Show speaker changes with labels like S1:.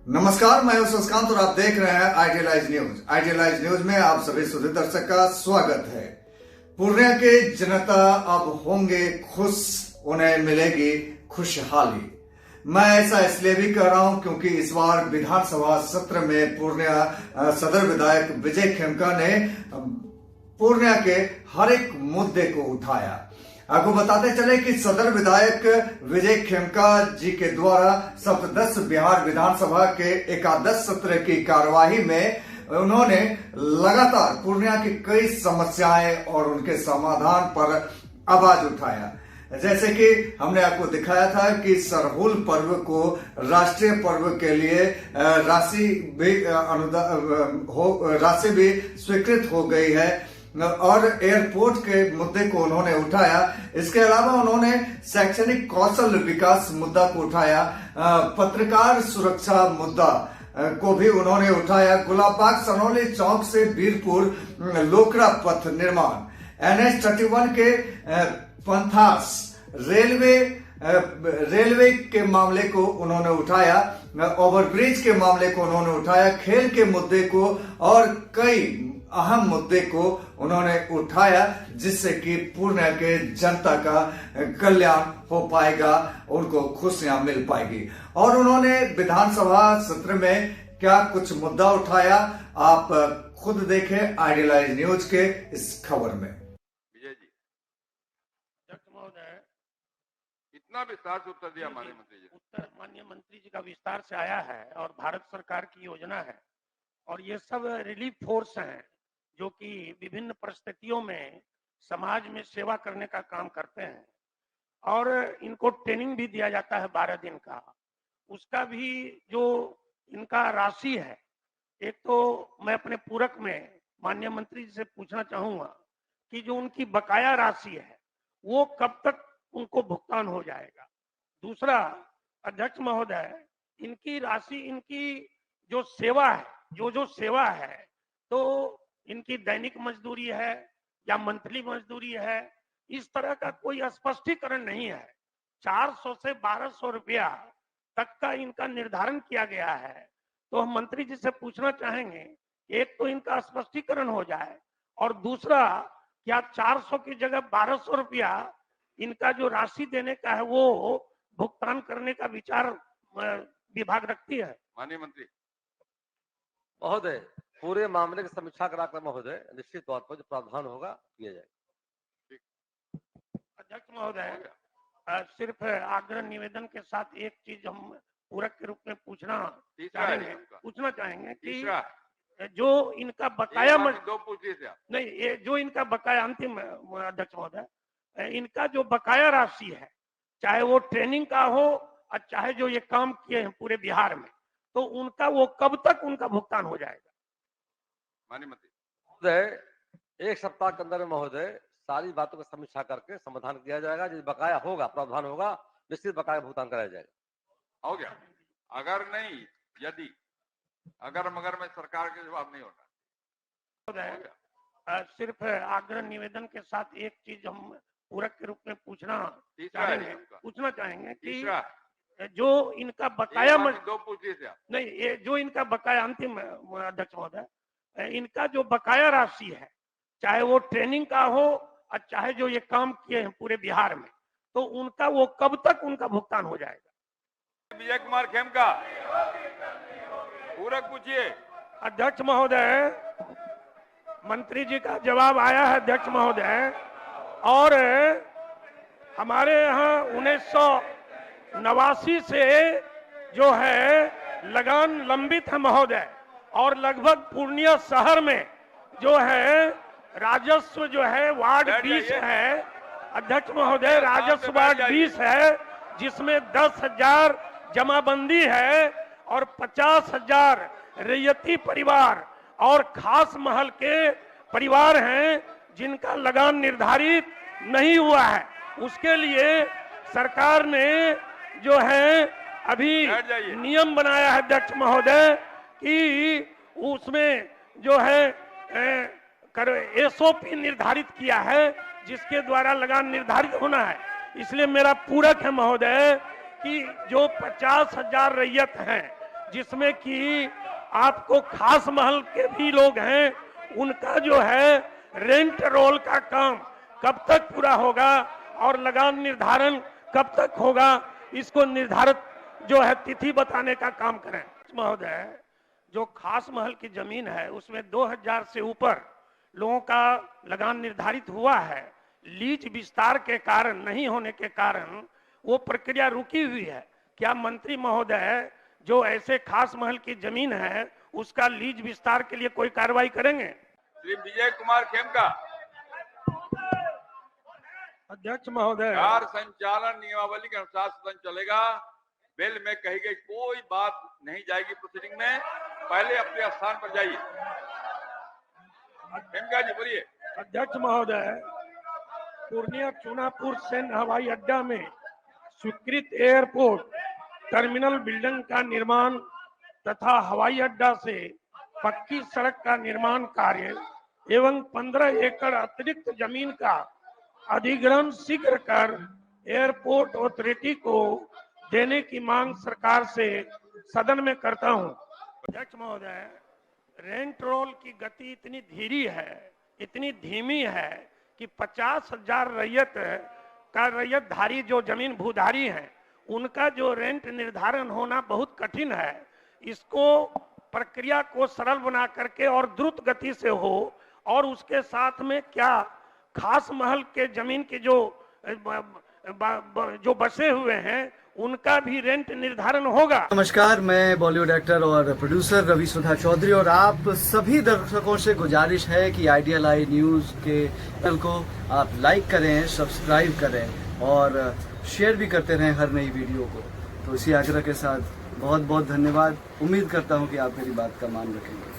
S1: नमस्कार, मैं हूं शशिकांत और आप देख रहे हैं आइडियलाइज न्यूज। आइडियलाइज न्यूज में आप सभी सुधी दर्शक का स्वागत है। पूर्णिया के जनता अब होंगे खुश, उन्हें मिलेगी खुशहाली। मैं ऐसा इसलिए भी कह रहा हूं क्योंकि इस बार विधानसभा सत्र में पूर्णिया सदर विधायक विजय खेमका ने पूर्णिया के हर एक मुद्दे को उठाया। आपको बताते चले कि सदर विधायक विजय खेमका जी के द्वारा सप्तदश बिहार विधानसभा के एकादश सत्र की कार्यवाही में उन्होंने लगातार पूर्णिया की कई समस्याएं और उनके समाधान पर आवाज उठाया। जैसे कि हमने आपको दिखाया था कि सरहुल पर्व को राष्ट्रीय पर्व के लिए राशि भी स्वीकृत हो गई है और एयरपोर्ट के मुद्दे को उन्होंने उठाया। इसके अलावा उन्होंने शैक्षणिक कौशल विकास मुद्दा को उठाया, पत्रकार सुरक्षा मुद्दा को भी उन्होंने उठाया, गुलाबबाग सनौली चौक से बीरपुर लोकरा पथ निर्माण, NH 31 के पंथास रेलवे के मामले को उन्होंने उठाया, ओवरब्रिज के मामले को उन्होंने उठाया, खेल के मुद्दे को और कई अहम मुद्दे को उन्होंने उठाया, जिससे कि पूर्णिया के जनता का कल्याण हो पाएगा, उनको खुशियां मिल पाएगी। और उन्होंने विधानसभा सत्र में क्या कुछ मुद्दा उठाया, आप खुद देखें आइडियलाइज न्यूज के इस खबर में।
S2: विजय जी, अध्यक्ष महोदय, इतना विस्तार से उत्तर दिया माननीय मंत्री जी।
S3: उत्तर माननीय मंत्री जी का विस्तार से आया है और भारत सरकार की योजना है और ये सब रिलीफ फोर्स हैं जो कि विभिन्न परिस्थितियों में समाज में सेवा करने का काम करते हैं और इनको ट्रेनिंग भी दिया जाता है 12 दिन का। उसका भी जो इनका राशि है, एक तो मैं अपने पूरक में माननीय मंत्री जी से पूछना चाहूंगा कि जो उनकी बकाया राशि है वो कब तक उनको भुगतान हो जाएगा। दूसरा, अध्यक्ष महोदय, इनकी राशि, इनकी जो सेवा है, जो सेवा है, तो इनकी दैनिक मजदूरी है या मंथली मजदूरी है, इस तरह का कोई स्पष्टीकरण नहीं है। 400 से 1200 रुपया तक का इनका निर्धारण किया गया है। तो हम मंत्री जी से पूछना चाहेंगे, एक तो इनका स्पष्टीकरण हो जाए और दूसरा, क्या 400 की जगह 1200 रुपया इनका जो राशि देने का है वो भुगतान करने का विचार विभाग रखती है।
S2: माननीय मंत्री
S4: महोदय, पूरे मामले की समीक्षा कराकर महोदय निश्चित तौर पर जो प्रावधान होगा किया जाएगा।
S3: अध्यक्ष महोदय, सिर्फ आग्रह निवेदन के साथ एक चीज हम पूरक के रूप में पूछना चाहेंगे कि जो इनका बकाया
S2: दो पूछ लीजिए आप।
S3: नहीं, ये जो इनका बकाया, अंतिम अध्यक्ष महोदय, इनका जो बकाया राशि है, चाहे वो ट्रेनिंग का हो और चाहे जो ये काम किए हैं पूरे बिहार में, तो उनका वो कब तक उनका भुगतान हो जाएगा।
S2: माननीय मंत्री
S4: महोदय, 1 सप्ताह के अंदर में महोदय सारी बातों की समीक्षा करके समाधान किया जाएगा। जो बकाया होगा, प्रावधान होगा, निश्चित बकाया भुगतान कराया जाएगा।
S2: हो गया। अगर नहीं, यदि अगर मगर में सरकार के जवाब नहीं होना।
S3: सिर्फ आग्रह निवेदन के साथ एक चीज हम पूरक के रूप में पूछना चाहेंगे कि जो इनका बकाया
S2: दो पूछ लीजिए आप।
S3: नहीं, ये जो इनका बकाया, अंतिम अध्यक्ष महोदय, इनका जो बकाया राशि है, चाहे वो ट्रेनिंग का हो और चाहे जो ये काम किए हैं पूरे बिहार में, तो उनका वो कब तक उनका भुगतान हो जाएगा।
S2: विजय कुमार खेमका, पूरक पूछिए।
S3: अध्यक्छ महोदय, मंत्री जी का जवाब आया है अध्यक्ष महोदय, और हमारे यहाँ 1989 से जो है लगान लंबित है महोदय, और लगभग पूर्णिया शहर में जो है राजस्व जो है वार्ड 20 है अध्यक्ष महोदय, राजस्व वार्ड 20 है, जिसमें 10,000 जमाबंदी है और 50,000 रैयती परिवार और खास महल के परिवार हैं जिनका लगान निर्धारित नहीं हुआ है। उसके लिए सरकार ने जो है अभी नियम बनाया है अध्यक्ष महोदय कि उसमें जो है SOP निर्धारित किया है जिसके द्वारा लगान निर्धारित होना है। इसलिए मेरा पूरक है महोदय कि जो 50,000 रैयत हैं जिसमें कि आपको खास महल के भी लोग हैं, उनका जो है रेंट रोल का काम कब तक पूरा होगा और लगान निर्धारण कब तक होगा, इसको निर्धारित जो है तिथि बताने का काम करें। महोदय, जो खास महल की जमीन है उसमें 2000 से ऊपर लोगों का लगान निर्धारित हुआ है। लीज विस्तार के कारण नहीं होने के कारण वो प्रक्रिया रुकी हुई है। क्या मंत्री महोदय जो ऐसे खास महल की जमीन है उसका लीज विस्तार के लिए कोई कार्रवाई करेंगे?
S2: श्री विजय कुमार खेमका।
S3: अध्यक्ष महोदय,
S2: कार संचालन नियमावली के अनुसार सदन चलेगा। बिल में कही गई कोई बात नहीं जाएगी प्रोसीडिंग में। पहले अपने स्थान पर जाइए। खेमका जी बोलिए।
S3: अध्यक्ष महोदय, पूर्णिया चूनापुर सैन्य हवाई अड्डा में स्वीकृत एयरपोर्ट टर्मिनल बिल्डिंग का निर्माण तथा हवाई अड्डा से पक्की सड़क का निर्माण कार्य एवं 15 एकड़ अतिरिक्त जमीन का अधिग्रहण शीघ्र कर एयरपोर्ट अथॉरिटी को देने की मांग सरकार से सदन में करता हूं। अध्यक्ष महोदय, रेंट रोल की गति इतनी धीमी है, इतनी धीमी है कि 50,000 रैयतधारी जो जमीन भूधारी हैं उनका जो रेंट निर्धारण होना बहुत कठिन है। इसको प्रक्रिया को सरल बना करके और द्रुत गति से हो और उसके साथ में क्या खास महल के जमीन के जो बसे हुए हैं उनका भी रेंट निर्धारण होगा।
S5: नमस्कार, मैं बॉलीवुड एक्टर और प्रोड्यूसर रवि सुधा चौधरी और आप सभी दर्शकों से गुजारिश है कि आइडियल आई न्यूज़ के चैनल को आप लाइक करें, सब्सक्राइब करें और शेयर भी करते रहें हर नई वीडियो को। तो इसी आग्रह के साथ बहुत बहुत धन्यवाद। उम्मीद करता हूं कि आप मेरी बात का मान रखेंगे।